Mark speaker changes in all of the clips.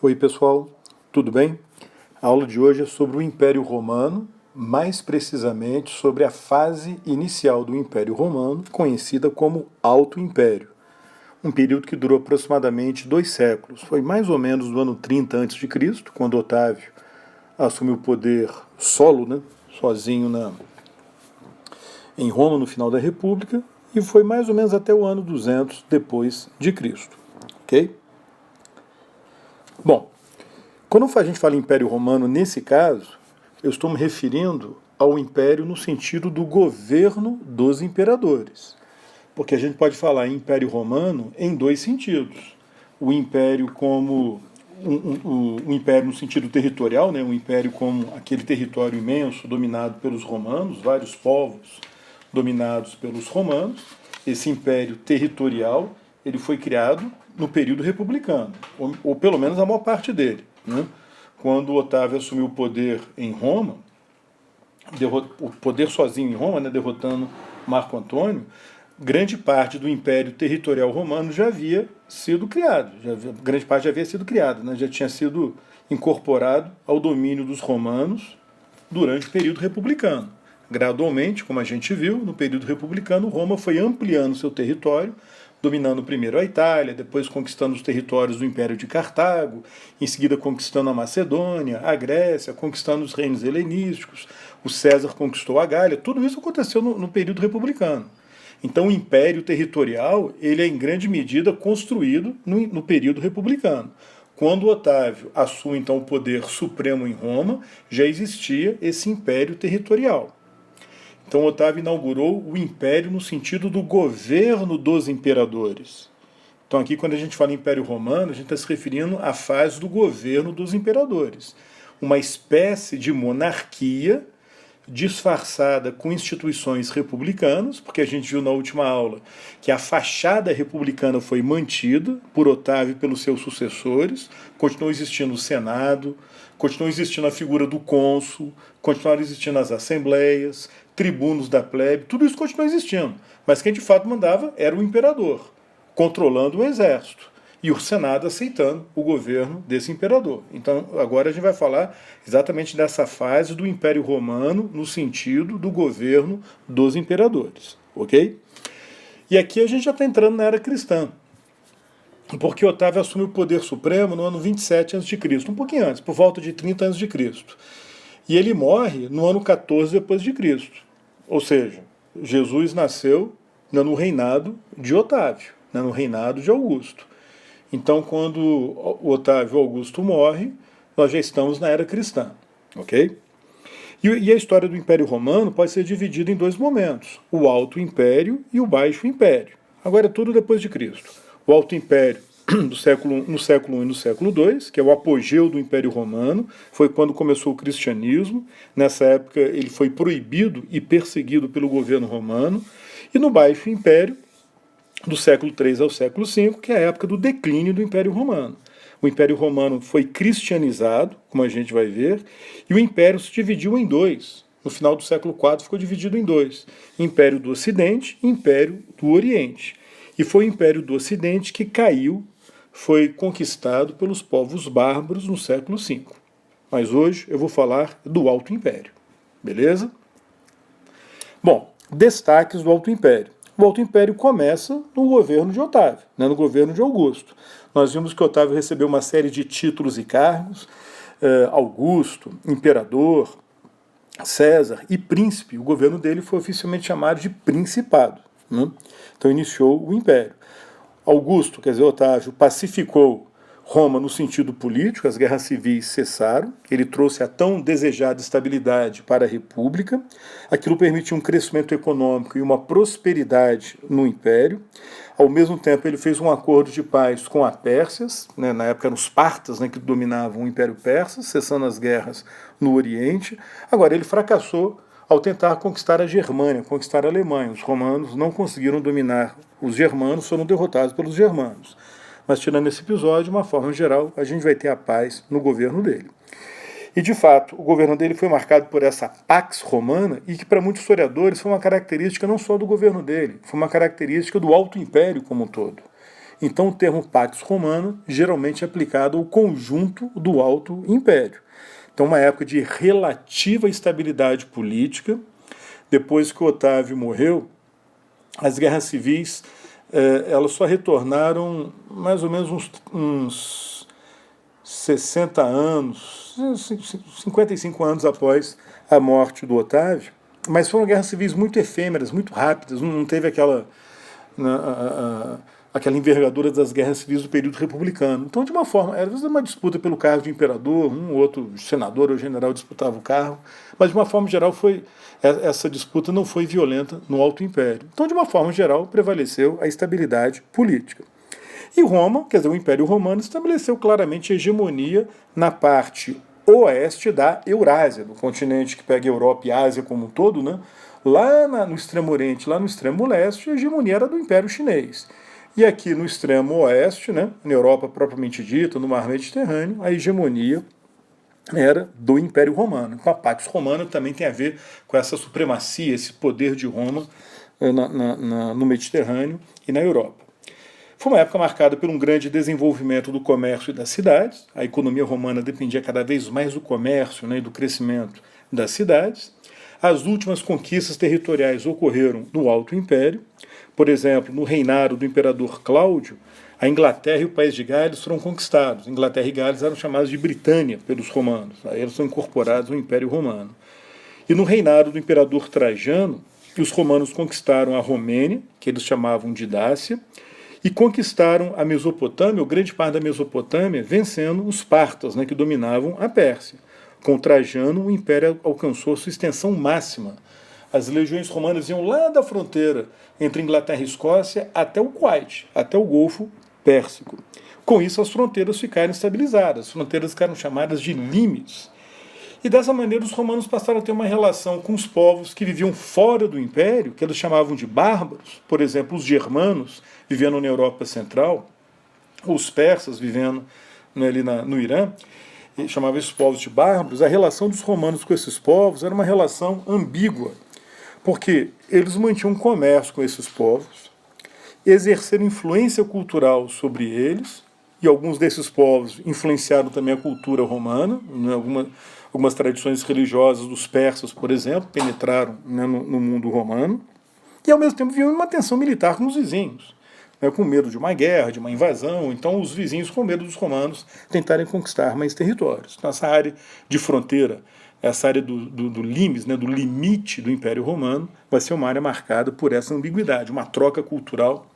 Speaker 1: Oi pessoal, tudo bem? A aula de hoje é sobre o Império Romano, mais precisamente sobre a fase inicial do Império Romano, conhecida como Alto Império, um período que durou aproximadamente 2 séculos. Foi mais ou menos do ano 30 a.C., quando Otávio assumiu o poder sozinho em Roma no final da República, e foi mais ou menos até o ano 200 depois de Cristo, ok? Bom, quando a gente fala Império Romano, nesse caso, eu estou me referindo ao império no sentido do governo dos imperadores. Porque a gente pode falar em Império Romano em dois sentidos. O império como um império no sentido territorial, né? Um império como aquele território imenso dominado pelos romanos, vários povos dominados pelos romanos. Esse império territorial ele foi criado no período republicano, ou pelo menos a maior parte dele. Né? Quando Otávio assumiu o poder em Roma, o poder sozinho em Roma, né, derrotando Marco Antônio, grande parte do império territorial romano já havia sido criado, grande parte já havia sido criada, né, já tinha sido incorporado ao domínio dos romanos durante o período republicano. Gradualmente, como a gente viu, no período republicano, Roma foi ampliando seu território, dominando primeiro a Itália, depois conquistando os territórios do Império de Cartago, em seguida conquistando a Macedônia, a Grécia, conquistando os reinos helenísticos, o César conquistou a Gália, tudo isso aconteceu no período republicano. Então o império territorial ele é em grande medida construído no período republicano. Quando Otávio assume então o poder supremo em Roma, já existia esse império territorial. Então Otávio inaugurou o império no sentido do governo dos imperadores. Então aqui quando a gente fala Império Romano, a gente está se referindo à fase do governo dos imperadores. Uma espécie de monarquia disfarçada com instituições republicanas, porque a gente viu na última aula que a fachada republicana foi mantida por Otávio e pelos seus sucessores, continuou existindo o Senado, continuou existindo a figura do cônsul, continuaram existindo as assembleias, tribunos da plebe, tudo isso continuou existindo, mas quem de fato mandava era o imperador, controlando o exército e o Senado aceitando o governo desse imperador. Então, agora a gente vai falar exatamente dessa fase do Império Romano no sentido do governo dos imperadores, ok? E aqui a gente já está entrando na era cristã, porque Otávio assume o poder supremo no ano 27 a.C., um pouquinho antes, por volta de 30 a.C. E ele morre no ano 14 depois de Cristo. Ou seja, Jesus nasceu no reinado de Otávio, no reinado de Augusto. Então, quando o Otávio Augusto morre, nós já estamos na era cristã, ok? E a história do Império Romano pode ser dividida em dois momentos, o Alto Império e o Baixo Império. Agora é tudo depois de Cristo. O Alto Império no século I e no século II, que é o apogeu do Império Romano, foi quando começou o cristianismo. Nessa época ele foi proibido e perseguido pelo governo romano. E no Baixo Império, do século III ao século V, que é a época do declínio do Império Romano. O Império Romano foi cristianizado, como a gente vai ver, e o Império se dividiu em dois. No final do século IV ficou dividido em dois: Império do Ocidente e Império do Oriente. E foi o Império do Ocidente que caiu, foi conquistado pelos povos bárbaros no século V. Mas hoje eu vou falar do Alto Império, beleza? Bom, destaques do Alto Império. O Alto Império começa no governo de Otávio, no governo de Augusto. Nós vimos que Otávio recebeu uma série de títulos e cargos, Augusto, imperador, César e príncipe. O governo dele foi oficialmente chamado de principado. Né? Então iniciou o Império. Augusto, quer dizer, Otávio, pacificou Roma no sentido político, as guerras civis cessaram, ele trouxe a tão desejada estabilidade para a República, aquilo permitiu um crescimento econômico e uma prosperidade no Império. Ao mesmo tempo, ele fez um acordo de paz com a Pérsias, na época eram os partas que dominavam o Império Persa, cessando as guerras no Oriente. Agora, ele fracassou ao tentar conquistar a Germânia, conquistar a Alemanha. Os romanos não conseguiram dominar os germanos, foram derrotados pelos germanos. Mas tirando esse episódio, de uma forma geral, a gente vai ter a paz no governo dele. E, de fato, o governo dele foi marcado por essa pax romana e que, para muitos historiadores, foi uma característica não só do governo dele, foi uma característica do Alto Império como um todo. Então o termo Pax Romana geralmente é aplicado ao conjunto do Alto Império. Então uma época de relativa estabilidade política. Depois que Otávio morreu, as guerras civis elas só retornaram mais ou menos uns 60 anos, 55 anos após a morte do Otávio, mas foram guerras civis muito efêmeras, muito rápidas, não teve aquela envergadura das guerras civis do período republicano. Então, de uma forma, era uma disputa pelo cargo de imperador, um ou outro senador ou general disputava o cargo, mas de uma forma geral essa disputa não foi violenta no Alto Império. Então, de uma forma geral, prevaleceu a estabilidade política. E Roma, quer dizer, o Império Romano, estabeleceu claramente a hegemonia na parte oeste da Eurásia, do continente que pega a Europa e a Ásia como um todo, né? Lá no extremo oriente, lá no extremo leste, a hegemonia era do Império Chinês. E aqui no extremo oeste, né, na Europa propriamente dita, no Mar Mediterrâneo, a hegemonia era do Império Romano. Então a Pax Romana também tem a ver com essa supremacia, esse poder de Roma no Mediterrâneo e na Europa. Foi uma época marcada por um grande desenvolvimento do comércio e das cidades. A economia romana dependia cada vez mais do comércio, né, e do crescimento das cidades. As últimas conquistas territoriais ocorreram no Alto Império. Por exemplo, no reinado do imperador Cláudio, a Inglaterra e o País de Gales foram conquistados. Inglaterra e Gales eram chamados de Britânia pelos romanos. Aí eles são incorporados ao Império Romano. E no reinado do imperador Trajano, os romanos conquistaram a Romênia, que eles chamavam de Dácia, e conquistaram a Mesopotâmia, ou grande parte da Mesopotâmia, vencendo os partas, né, que dominavam a Pérsia. Com Trajano, o império alcançou sua extensão máxima. As legiões romanas iam lá da fronteira entre Inglaterra e Escócia até o Kuwait, até o Golfo Pérsico. Com isso, as fronteiras ficaram estabilizadas, as fronteiras ficaram chamadas de limes. E dessa maneira, os romanos passaram a ter uma relação com os povos que viviam fora do império, que eles chamavam de bárbaros, por exemplo, os germanos, vivendo na Europa Central, os persas, vivendo ali no Irã, e chamavam esses povos de bárbaros. A relação dos romanos com esses povos era uma relação ambígua, porque eles mantinham comércio com esses povos, exerceram influência cultural sobre eles, e alguns desses povos influenciaram também a cultura romana, né, algumas tradições religiosas dos persas, por exemplo, penetraram, né, no mundo romano, e ao mesmo tempo viviam uma tensão militar com os vizinhos, né, com medo de uma guerra, de uma invasão. Então os vizinhos, com medo dos romanos, tentarem conquistar mais territórios. Então essa área de fronteira, essa área do limes, né, do limite do Império Romano, vai ser uma área marcada por essa ambiguidade, uma troca cultural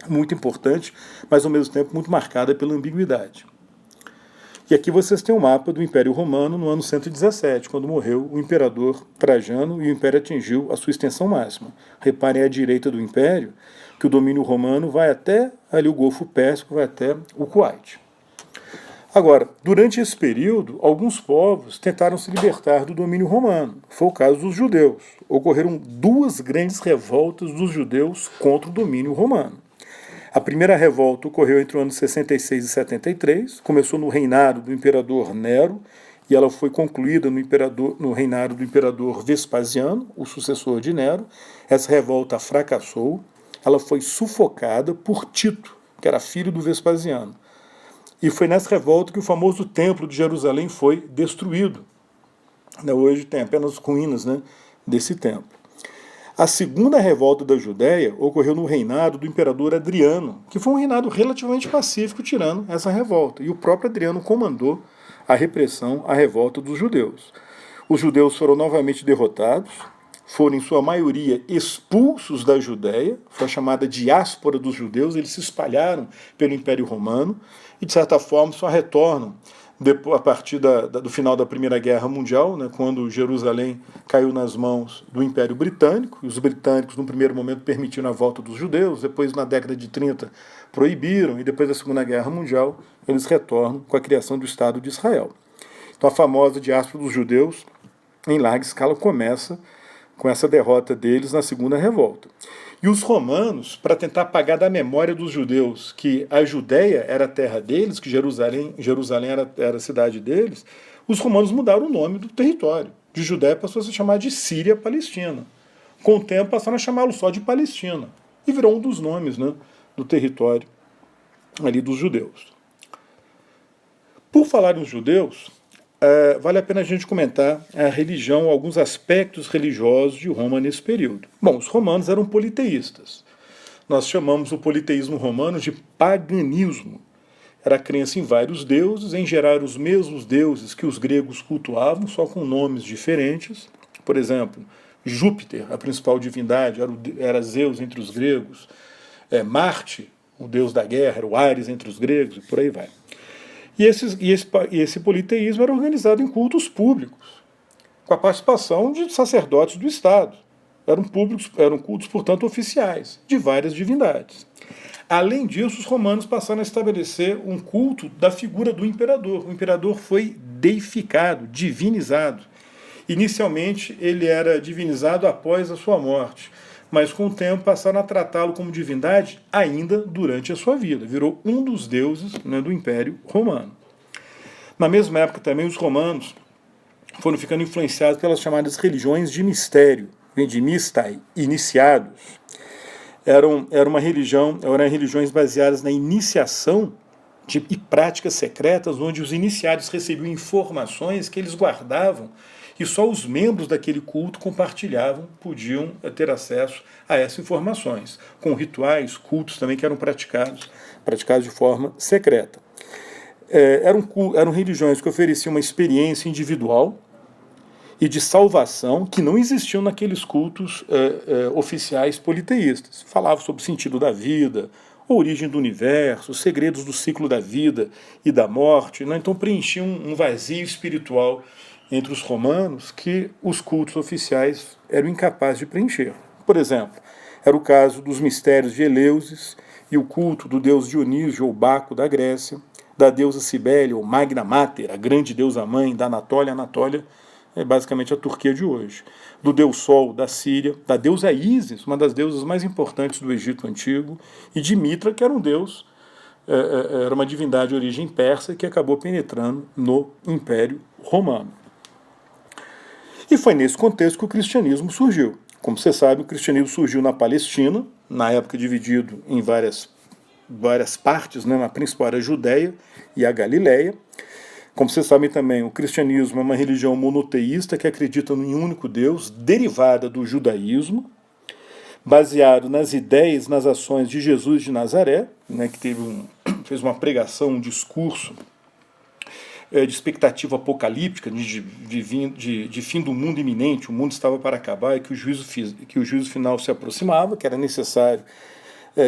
Speaker 1: muito importante, mas ao mesmo tempo muito marcada pela ambiguidade. E aqui vocês têm um mapa do Império Romano no ano 117, quando morreu o imperador Trajano e o Império atingiu a sua extensão máxima. Reparem à direita do Império que o domínio romano vai até ali o Golfo Pérsico, vai até o Kuwait. Agora, durante esse período, alguns povos tentaram se libertar do domínio romano. Foi o caso dos judeus. Ocorreram duas grandes revoltas dos judeus contra o domínio romano. A primeira revolta ocorreu entre o ano 66 e 73, começou no reinado do imperador Nero, e ela foi concluída no reinado do imperador Vespasiano, o sucessor de Nero. Essa revolta fracassou, ela foi sufocada por Tito, que era filho do Vespasiano. E foi nessa revolta que o famoso Templo de Jerusalém foi destruído. Hoje tem apenas ruínas, né, desse templo. A segunda revolta da Judéia ocorreu no reinado do imperador Adriano, que foi um reinado relativamente pacífico, tirando essa revolta. E o próprio Adriano comandou a repressão à revolta dos judeus. Os judeus foram novamente derrotados, foram em sua maioria expulsos da Judéia, foi a chamada diáspora dos judeus, eles se espalharam pelo Império Romano e, de certa forma, só retornam a partir do final da Primeira Guerra Mundial, né, quando Jerusalém caiu nas mãos do Império Britânico, e os britânicos, no primeiro momento, permitiram a volta dos judeus, depois, na década de 30, proibiram, e depois da Segunda Guerra Mundial, eles retornam com a criação do Estado de Israel. Então, a famosa diáspora dos judeus, em larga escala, começa com essa derrota deles na Segunda Revolta. E os romanos, para tentar apagar da memória dos judeus que a Judéia era a terra deles, que Jerusalém era a cidade deles, os romanos mudaram o nome do território. De Judéia passou a se chamar de Síria-Palestina. Com o tempo passaram a chamá-lo só de Palestina. E virou um dos nomes, né, do território ali dos judeus. Por falar nos judeus, vale a pena a gente comentar a religião, alguns aspectos religiosos de Roma nesse período. Bom, os romanos eram politeístas. Nós chamamos o politeísmo romano de paganismo. Era a crença em vários deuses, em gerar os mesmos deuses que os gregos cultuavam, só com nomes diferentes. Por exemplo, Júpiter, a principal divindade, era Zeus entre os gregos. Marte, o deus da guerra, era o Ares entre os gregos, e por aí vai. E esse politeísmo era organizado em cultos públicos, com a participação de sacerdotes do Estado. Eram cultos, portanto, oficiais, de várias divindades. Além disso, os romanos passaram a estabelecer um culto da figura do imperador. O imperador foi deificado, divinizado. Inicialmente, ele era divinizado após a sua morte, mas com o tempo passaram a tratá-lo como divindade ainda durante a sua vida. Virou um dos deuses, né, do Império Romano. Na mesma época também, os romanos foram ficando influenciados pelas chamadas religiões de mistério, de mistai, iniciados. Eram religiões baseadas na iniciação e práticas secretas, onde os iniciados recebiam informações que eles guardavam e só os membros daquele culto compartilhavam, podiam ter acesso a essas informações, com rituais, cultos também que eram praticados de forma secreta. Eram religiões que ofereciam uma experiência individual e de salvação que não existiam naqueles cultos oficiais politeístas. Falavam sobre o sentido da vida, a origem do universo, os segredos do ciclo da vida e da morte, né? Então preenchiam um vazio espiritual entre os romanos que os cultos oficiais eram incapazes de preencher. Por exemplo, era o caso dos mistérios de Eleusis e o culto do deus Dionísio ou Baco da Grécia, da deusa Cibele ou Magna Mater, a grande deusa mãe da Anatólia. Anatólia é basicamente a Turquia de hoje. Do deus Sol da Síria, da deusa Ísis, uma das deusas mais importantes do Egito Antigo, e de Mitra, que era um deus, era uma divindade de origem persa que acabou penetrando no Império Romano. E foi nesse contexto que o cristianismo surgiu. Como você sabe, o cristianismo surgiu na Palestina, na época dividido em várias partes, né? A principal era a Judéia e a Galileia. Como vocês sabem também, o cristianismo é uma religião monoteísta que acredita em um único Deus, derivada do judaísmo, baseado nas ideias, nas ações de Jesus de Nazaré, né, que fez uma pregação, um discurso de expectativa apocalíptica, de fim do mundo iminente, o mundo estava para acabar e que o juízo final se aproximava, que era necessário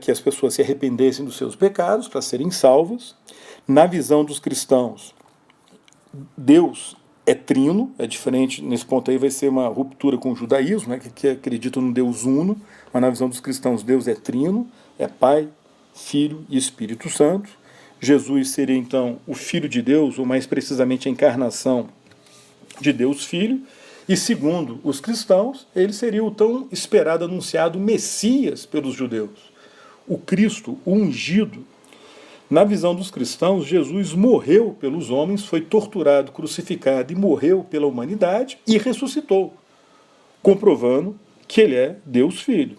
Speaker 1: que as pessoas se arrependessem dos seus pecados para serem salvas. Na visão dos cristãos, Deus é trino, é diferente, nesse ponto aí vai ser uma ruptura com o judaísmo, né, que acredita no Deus uno, mas na visão dos cristãos Deus é trino, é Pai, Filho e Espírito Santo. Jesus seria então o Filho de Deus, ou mais precisamente a encarnação de Deus Filho, e segundo os cristãos, ele seria o tão esperado, anunciado Messias pelos judeus, o Cristo, o ungido. Na visão dos cristãos, Jesus morreu pelos homens, foi torturado, crucificado e morreu pela humanidade e ressuscitou, comprovando que ele é Deus Filho.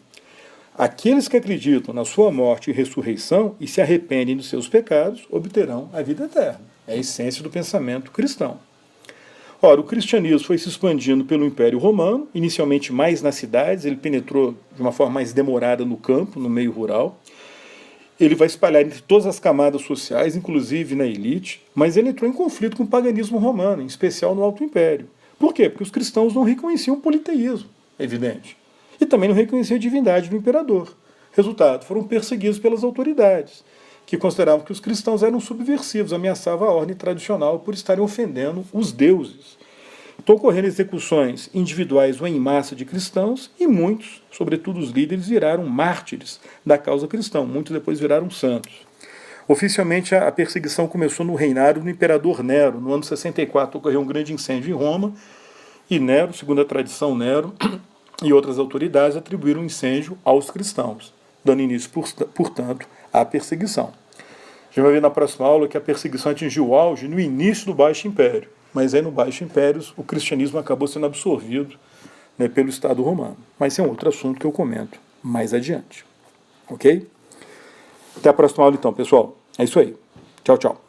Speaker 1: Aqueles que acreditam na sua morte e ressurreição e se arrependem dos seus pecados obterão a vida eterna. É a essência do pensamento cristão. Ora, o cristianismo foi se expandindo pelo Império Romano, inicialmente mais nas cidades, ele penetrou de uma forma mais demorada no campo, no meio rural. Ele vai espalhar entre todas as camadas sociais, inclusive na elite, mas ele entrou em conflito com o paganismo romano, em especial no Alto Império. Por quê? Porque os cristãos não reconheciam o politeísmo, é evidente. E também não reconheciam a divindade do imperador. Resultado, foram perseguidos pelas autoridades, que consideravam que os cristãos eram subversivos, ameaçavam a ordem tradicional por estarem ofendendo os deuses. Então ocorreram execuções individuais ou em massa de cristãos e muitos, sobretudo os líderes, viraram mártires da causa cristã. Muitos depois viraram santos. Oficialmente a perseguição começou no reinado do imperador Nero. No ano 64 ocorreu um grande incêndio em Roma e Nero, segundo a tradição Nero, e outras autoridades atribuíram o incêndio aos cristãos, dando início, portanto, à perseguição. A gente vai ver na próxima aula que a perseguição atingiu o auge no início do Baixo Império, mas aí no Baixo Império o cristianismo acabou sendo absorvido, né, pelo Estado romano. Mas esse é um outro assunto que eu comento mais adiante. Ok? Até a próxima aula então, pessoal. É isso aí. Tchau, tchau.